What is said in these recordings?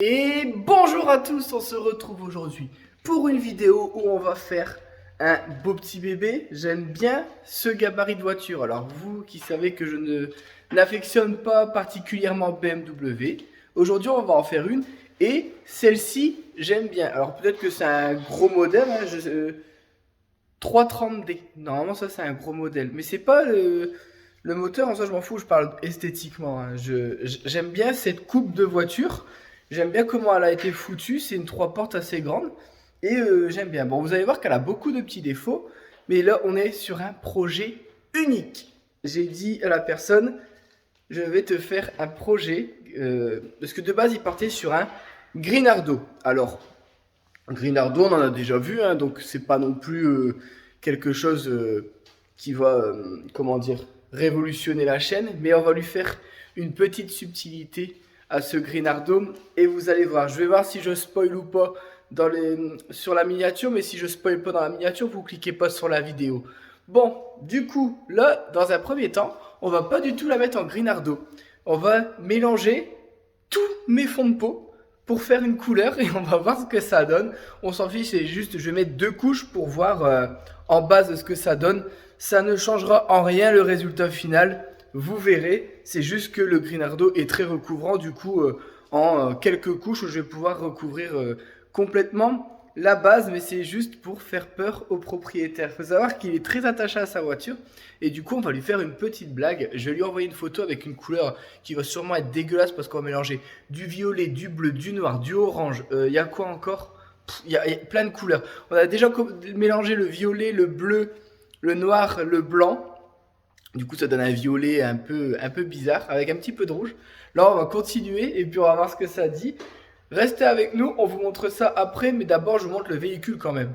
Et bonjour à tous, on se retrouve aujourd'hui pour une vidéo où on va faire un beau petit bébé. J'aime bien ce gabarit de voiture. Alors vous qui savez que je n'affectionne pas particulièrement BMW, aujourd'hui on va en faire une et celle-ci j'aime bien. Alors peut-être que c'est un gros modèle, hein, 330D. Normalement ça c'est un gros modèle, mais c'est pas le moteur en soi, je m'en fous, je parle esthétiquement, hein. J'aime bien cette coupe de voiture. J'aime bien comment elle a été foutue, c'est une 3 portes assez grande et j'aime bien. Bon, vous allez voir qu'elle a beaucoup de petits défauts, mais là on est sur un projet unique. J'ai dit à la personne, je vais te faire un projet, parce que de base il partait sur un Grinardo. Alors, Grinardo on en a déjà vu, hein, donc c'est pas non plus quelque chose qui va, comment dire, révolutionner la chaîne, mais on va lui faire une petite subtilité à ce Grinardo et vous allez voir, je vais voir si je spoil ou pas sur la miniature, mais si je spoil pas dans la miniature, vous cliquez pas sur la vidéo. Bon, du coup, là, dans un premier temps, on va pas du tout la mettre en Grinardo. On va mélanger tous mes fonds de peau pour faire une couleur et on va voir ce que ça donne. On s'en fiche, c'est juste, je vais mettre deux couches pour voir en base ce que ça donne. Ça ne changera en rien le résultat final. Vous verrez, c'est juste que le Grinardo est très recouvrant, du coup en quelques couches je vais pouvoir recouvrir complètement la base, mais c'est juste pour faire peur au propriétaire. Il faut savoir qu'il est très attaché à sa voiture et du coup on va lui faire une petite blague. Je vais lui envoyer une photo avec une couleur qui va sûrement être dégueulasse parce qu'on va mélanger du violet, du bleu, du noir, du orange. Il y a quoi encore? Il y a plein de couleurs. On a déjà mélangé le violet, le bleu, le noir, le blanc. Du coup, ça donne un violet un peu bizarre, avec un petit peu de rouge. Là, on va continuer et puis on va voir ce que ça dit. Restez avec nous, on vous montre ça après, mais d'abord, je vous montre le véhicule quand même.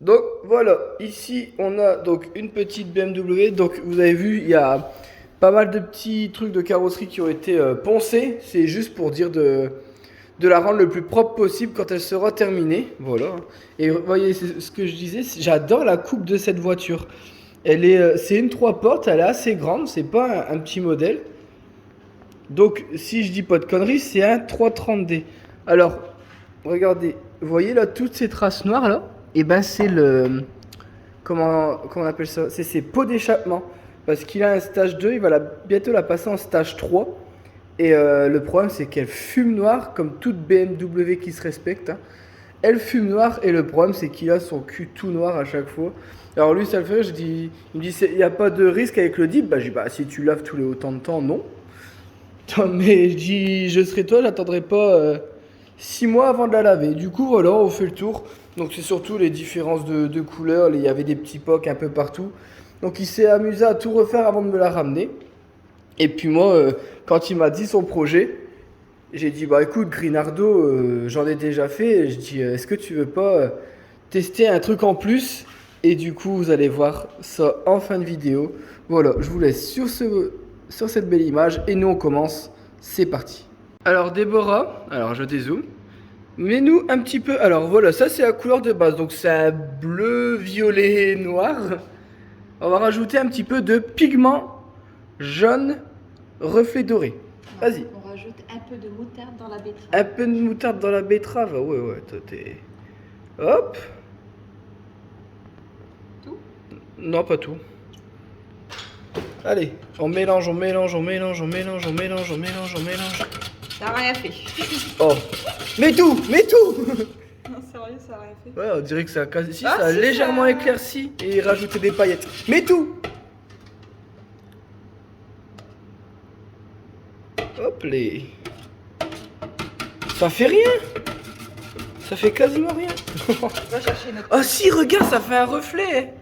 Donc, voilà, ici, on a donc une petite BMW. Donc, vous avez vu, il y a pas mal de petits trucs de carrosserie qui ont été poncés. C'est juste pour dire de la rendre le plus propre possible quand elle sera terminée. Voilà. Et vous voyez, c'est ce que je disais, j'adore la coupe de cette voiture. C'est une 3 portes, elle est assez grande, c'est pas un petit modèle. Donc, si je dis pas de conneries, c'est un 330D. Alors, regardez, vous voyez là, toutes ces traces noires là, et ben c'est comment on appelle ça? C'est ses pots d'échappement. Parce qu'il a un stage 2, il va bientôt la passer en stage 3. Et le problème, c'est qu'elle fume noire, comme toute BMW qui se respecte, hein. Elle fume noire et le problème c'est qu'il a son cul tout noir à chaque fois. Alors lui ça le fait, il me dit il n'y a pas de risque avec le dip. Bah je dis bah si tu laves tous les autant de temps, non. Mais je dis je serais toi, j'attendrai pas 6 mois avant de la laver. Du coup voilà, on fait le tour. Donc c'est surtout les différences de couleurs, il y avait des petits pocs un peu partout. Donc il s'est amusé à tout refaire avant de me la ramener. Et puis moi, quand il m'a dit son projet, j'ai dit bah écoute Grinardo, j'en ai déjà fait. Je dis est-ce que tu veux pas tester un truc en plus? Et du coup vous allez voir ça en fin de vidéo. Voilà, je vous laisse sur cette belle image et nous on commence. C'est parti. Alors Déborah, alors je dézoome. Mets-nous un petit peu. Alors voilà, ça c'est la couleur de base. Donc c'est un bleu, violet, noir. On va rajouter un petit peu de pigment jaune reflet doré. Vas-y. On rajoute un peu de moutarde dans la betterave. Un peu de moutarde dans la betterave. Ouais, ouais, toi t'es. Hop. Tout? Non, pas tout. Allez, on mélange, on mélange, on mélange, on mélange, on mélange, on mélange, on mélange. Ça n'a rien fait. Oh. Mets tout, mets tout. Non, sérieux, ça n'a rien fait. Ouais, on dirait que ça a quasi. Si, Ah, ça a si, légèrement ça- éclairci et rajouté des paillettes. Mets tout. Hop les. Ça fait rien. Ça fait quasiment rien. Va chercher notre. Oh si, regarde, ça fait un reflet.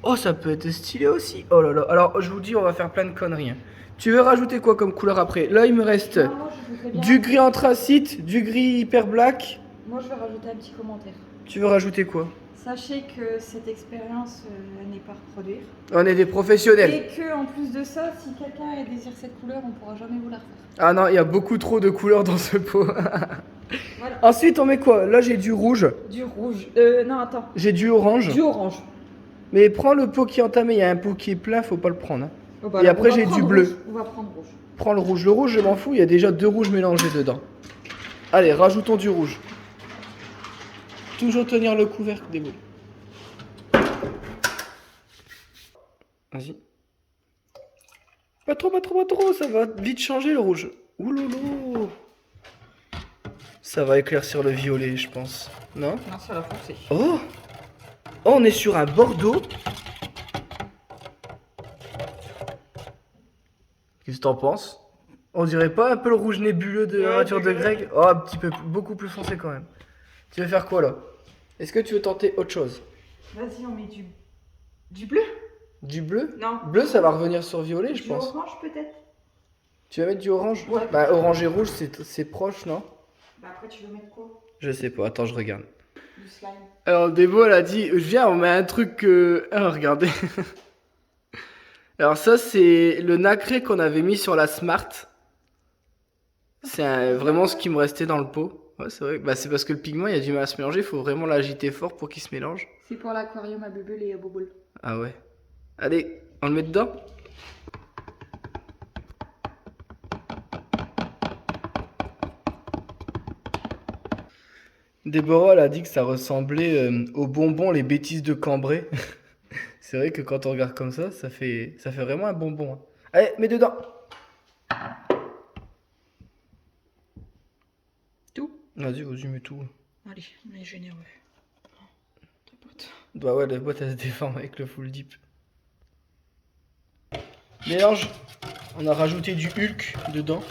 Oh, ça peut être stylé aussi. Oh là là. Alors, je vous dis, on va faire plein de conneries, hein. Tu veux rajouter quoi comme couleur après? Là, il me reste Non, moi, je voudrais bien- du gris anthracite, du gris hyper black. Moi, je vais rajouter un petit commentaire. Tu veux rajouter quoi? Sachez que cette expérience n'est pas à reproduire. On est des professionnels. Et que, en plus de ça, si quelqu'un désire cette couleur, on ne pourra jamais vous la refaire. Ah non, il y a beaucoup trop de couleurs dans ce pot. Voilà. Ensuite, on met quoi? Là, j'ai du rouge. Du rouge. Non, attends. J'ai du orange. Du orange. Mais prends le pot qui est entamé. Il y a un pot qui est plein, faut pas le prendre, hein. Oh, bah, Et alors, après, on va j'ai du prendre bleu. rouge. On va prendre rouge. Prends le rouge. Le rouge, je m'en fous. Il y a déjà deux rouges mélangés dedans. Allez, rajoutons du rouge. Toujours tenir le couvercle des boules. Vas-y. Pas trop, pas trop, pas trop, ça va vite changer le rouge. Ouloulou. Ça va éclaircir le violet, je pense. Non? Non, ça va foncer. Oh! Oh, on est sur un bordeaux. Qu'est-ce que t'en penses? On dirait pas un peu le rouge nébuleux de la voiture de Greg? Oh, un petit peu, beaucoup plus foncé quand même. Tu veux faire quoi là? Est-ce que tu veux tenter autre chose? Vas-y, on met du bleu. Du bleu? Non. Bleu, ça va revenir sur violet, je pense. Du orange peut-être. Tu vas mettre du orange? Ouais. Bah, orange et rouge, c'est proche, non? Bah après, tu veux mettre quoi? Je sais pas, attends, je regarde. Du slime. Alors, Débo, elle a dit, viens, on met un truc... Ah, regardez. Alors ça, c'est le nacré qu'on avait mis sur la Smart. C'est vraiment ce qui me restait dans le pot. Ouais, c'est vrai. Bah, c'est parce que le pigment, il a du mal à se mélanger. Il faut vraiment l'agiter fort pour qu'il se mélange. C'est pour l'aquarium à bubble et à boboule. Ah ouais. Allez, on le met dedans. Déborah, elle a dit que ça ressemblait aux bonbons, les bêtises de Cambrai. C'est vrai que quand on regarde comme ça fait vraiment un bonbon. Hein. Allez, mets dedans. Tout? Vas-y, mets tout. Allez, on est généreux. Bah ouais, la boîte elle se déforme avec le full dip. Mélange. On a rajouté du Hulk dedans.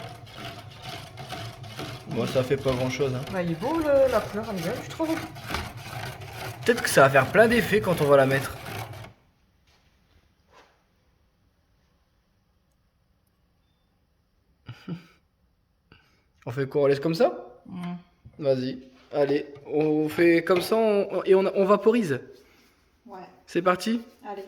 Bon, ça fait pas grand chose. Hein. Bah, il est beau la couleur, elle est belle, je trouve. Peut-être que ça va faire plein d'effets quand on va la mettre. On fait quoi? On laisse comme ça? Vas-y. Allez, on fait comme ça et on vaporise. Ouais. C'est parti? Allez.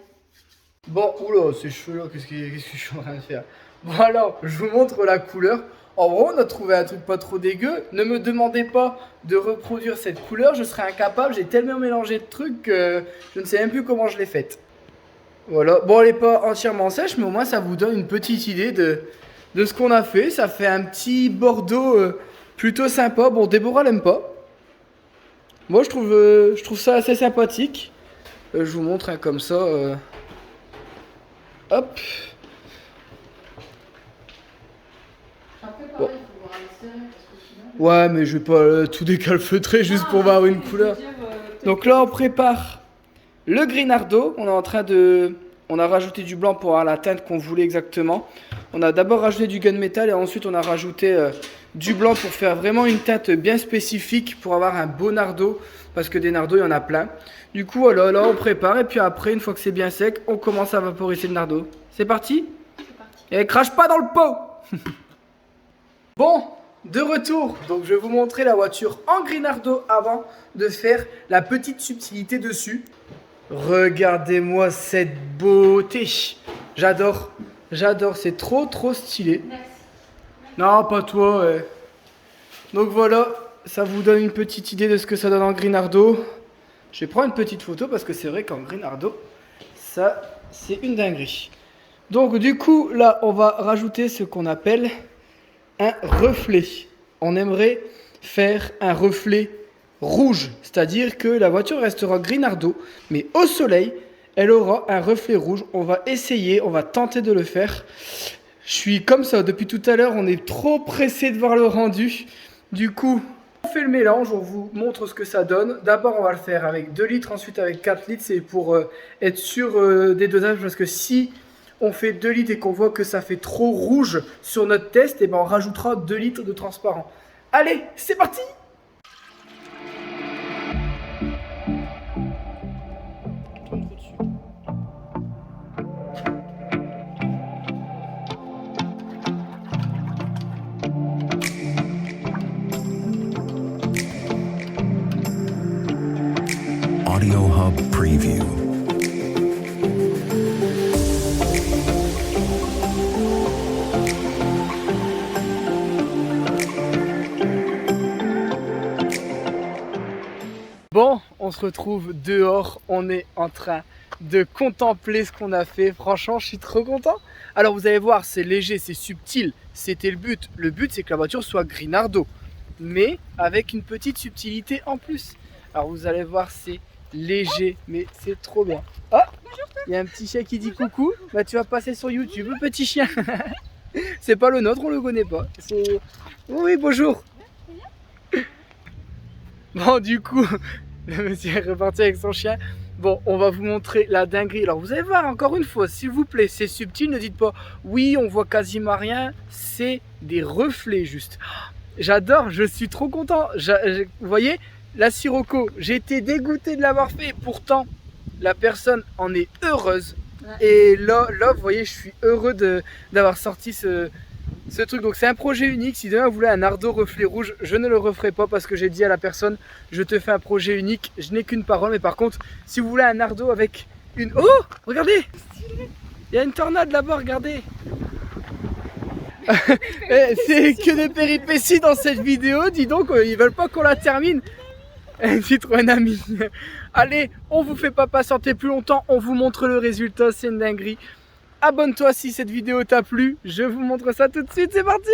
Bon, oula, c'est chaud là, qu'est-ce que je suis en train de faire? Bon alors, je vous montre la couleur. En vrai, on a trouvé un truc pas trop dégueu. Ne me demandez pas de reproduire cette couleur, je serais incapable. J'ai tellement mélangé de trucs que je ne sais même plus comment je l'ai faite. Voilà, bon, elle n'est pas entièrement sèche, mais au moins ça vous donne une petite idée de ce qu'on a fait. Ça fait un petit bordeaux plutôt sympa. Bon, Déborah l'aime pas. Moi, je trouve ça assez sympathique. Je vous montre un comme ça. Hop. Bon. Ouais, mais je vais pas tout décalfeutrer juste pour avoir une couleur. Donc là, on prépare le Grinardo. On a rajouté du blanc pour avoir la teinte qu'on voulait exactement. On a d'abord rajouté du gunmetal et ensuite on a rajouté du blanc pour faire vraiment une teinte bien spécifique pour avoir un beau nardo. Parce que des nardos, il y en a plein. Du coup, voilà, là, on prépare et puis après, une fois que c'est bien sec, on commence à vaporiser le nardo. C'est parti? C'est parti. Et crache pas dans le pot. Bon, de retour. Donc, je vais vous montrer la voiture en Grinardo avant de faire la petite subtilité dessus. Regardez-moi cette beauté. J'adore. J'adore. C'est trop, trop stylé. Merci. Non, pas toi. Ouais. Donc, voilà. Ça vous donne une petite idée de ce que ça donne en Grinardo. Je vais prendre une petite photo parce que c'est vrai qu'en Grinardo, ça, c'est une dinguerie. Donc, du coup, là, on va rajouter ce qu'on appelle un reflet. On aimerait faire un reflet rouge, c'est-à-dire que la voiture restera Grinardo, mais au soleil, elle aura un reflet rouge. On va essayer, on va tenter de le faire. Je suis comme ça depuis tout à l'heure, on est trop pressé de voir le rendu. Du coup, on fait le mélange, on vous montre ce que ça donne. D'abord, on va le faire avec 2 litres, ensuite avec 4 litres. C'est pour être sûr des dosages, parce que si on fait 2 litres et qu'on voit que ça fait trop rouge sur notre test, et ben on rajoutera 2 litres de transparent. Allez, c'est parti! Audio Hub Preview. Bon, on se retrouve dehors, on est en train de contempler ce qu'on a fait. Franchement, je suis trop content. Alors vous allez voir, c'est léger, c'est subtil, c'était le but. Le but, c'est que la voiture soit Grinardo. mais avec une petite subtilité en plus. Alors vous allez voir, c'est léger, mais c'est trop bien. Oh, il y a un petit chien qui dit coucou. Bah tu vas passer sur YouTube, petit chien. C'est pas le nôtre, on le connaît pas. Oui, bonjour. Bon, du coup, le monsieur est reparti avec son chien. Bon, on va vous montrer la dinguerie. Alors, vous allez voir, encore une fois, s'il vous plaît, c'est subtil. Ne dites pas, oui, on voit quasiment rien. C'est des reflets, juste. J'adore, je suis trop content. Vous voyez, la Sirocco, j'ai été dégoûté de l'avoir fait. Pourtant, la personne en est heureuse. Et là, vous voyez, je suis heureux d'avoir sorti ce truc. Donc c'est un projet unique. Si demain vous voulez un Nardo reflet rouge, je ne le referai pas parce que j'ai dit à la personne, je te fais un projet unique. Je n'ai qu'une parole, mais par contre, si vous voulez un Nardo avec une... Oh, regardez, il y a une tornade là-bas, regardez. C'est que des péripéties dans cette vidéo. Dis donc, ils veulent pas qu'on la termine. Un ami. Allez, on vous fait pas patienter plus longtemps, on vous montre le résultat, c'est une dinguerie. Abonne-toi si cette vidéo t'a plu, je vous montre ça tout de suite, c'est parti.